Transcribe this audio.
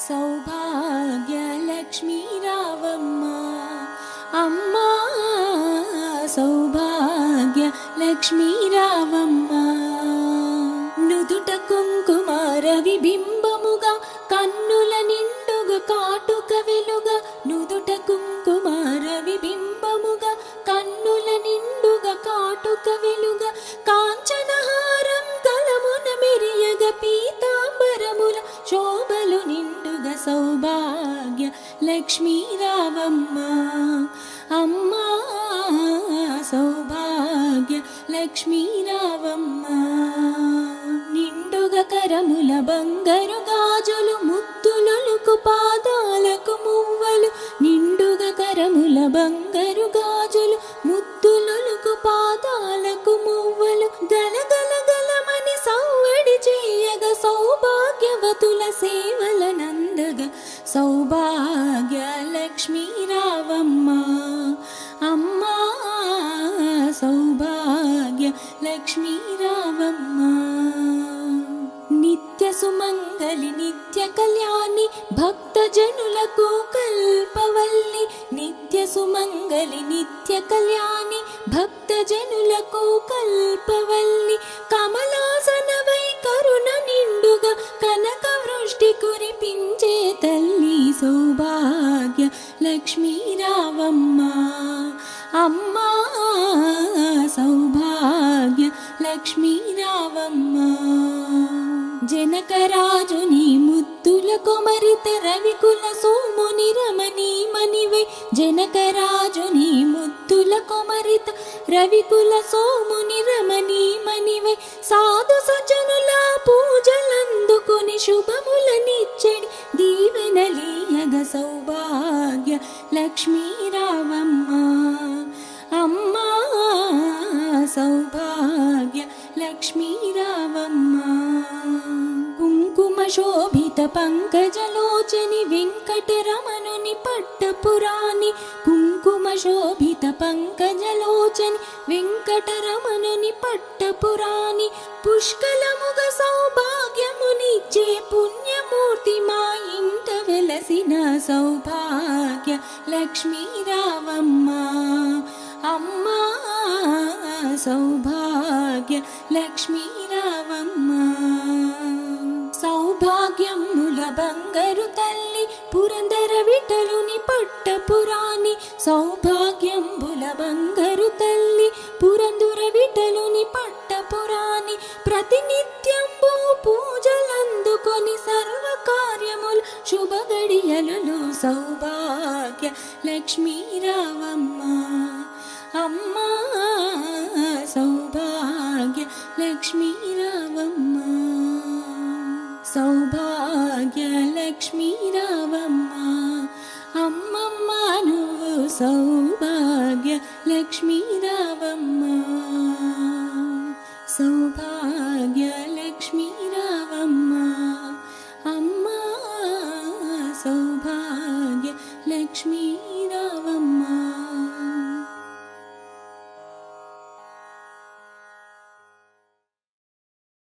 సౌభాగ్యలక్ష్మీ రావమ్మ అమ్మా, సౌభాగ్యలక్ష్మీ రావమ్మ. నుదుట కుంకుమార విబింబముగా కన్నుల నిండుగా కాటుక వెలుగా, నుదుట కుంకుమార విబింబముగా కన్నుల నిండుగా కాటుక వెలుగా, కాంచనహారం తలమున మెరియగ పీతాంబరముల శోభలు నిండుగా సౌభాగ్య లక్ష్మీ రావమ్మ అమ్మా, సౌభాగ్య లక్ష్మీ రావమ్మ. నిండుగా కరముల బంగారు గాజులు ముద్దులొలుకు పాదాలకు మువ్వలు, నిండుగా కరముల బంగారు గాజులు ముద్దులొలుకు పాదాలకు మువ్వలు, గలగల గలమని సౌవడి చేయగ సౌభాగ్యవతుల సేవల నందగ సౌభాగ్య లక్ష్మీ రావమ్మ అమ్మా, సౌభాగ్య లక్ష్మీ రావమ్మ. నిత్య సుమంగళి నిత్య కళ్యాణి భక్త జనులకు కల్పవల్లి, నిత్య సుమంగళి నిత్య కళ్యాణి భక్త జనులకు కల్పవల్లి, కమలాసనవై కరుణ నిండుగా కనక వృష్టి కురిపించే తల్లి సౌభాగ్య లక్ష్మీ రావమ్మ అమ్మా, సౌభాగ్య లక్ష్మీ రావమ్మ. జనకరాజుని ముద్దుల కొమరిత రవికుల సోముని రమణీ మణివై, జనకరాజుని ముద్దుల కొమరిత రవికుల సోముని రమణీ మణివై, సాధు సజ్జనుల పూజలందుకొని శుభములనిచ్చడి దీవెనలీయగ సౌభాగ్య లక్ష్మీ రావమ్మ అమ్మా, సౌభాగ్య లక్ష్మీ రావమ్మ. కుంకుమ శోభిత పంకజలోచని వెంకటరమణుని పట్టపురాణి, కుంకుమ శోభిత పంకజలోచని వెంకటరమణుని పట్టపురాణి, పుష్కలముగ సౌభాగ్యమునిచ్చే పుణ్యమూర్తి మా ఇంట వెలసిన సౌభాగ్య లక్ష్మీ రావమ్మ అమ్మా, సౌభాగ్య లక్ష్మీ రావమ్మ. సౌభాగ్యముల బంగారు తల్లి పురందర విఠలుని పట్టపురాణి, సౌభాగ్యంబుల బంగారు తల్లి పురందర విఠలుని పట్టపురాణి, ప్రతినిత్యంబు పూజలందుకొని సర్వకార్యములు శుభగడియలలో సౌభాగ్య లక్ష్మీ రావమ్మ అమ్మా, సౌభాగ్య లక్ష్మీ రావమ్మ. సౌభాగ్య లక్ష్మీ రావమ్మ అమ్మమ్మ, నువ్వు సౌభాగ్య లక్ష్మీ రావమ్మ, సౌభాగ్య లక్ష్మీ రావమ్మ అమ్మా, సౌభాగ్య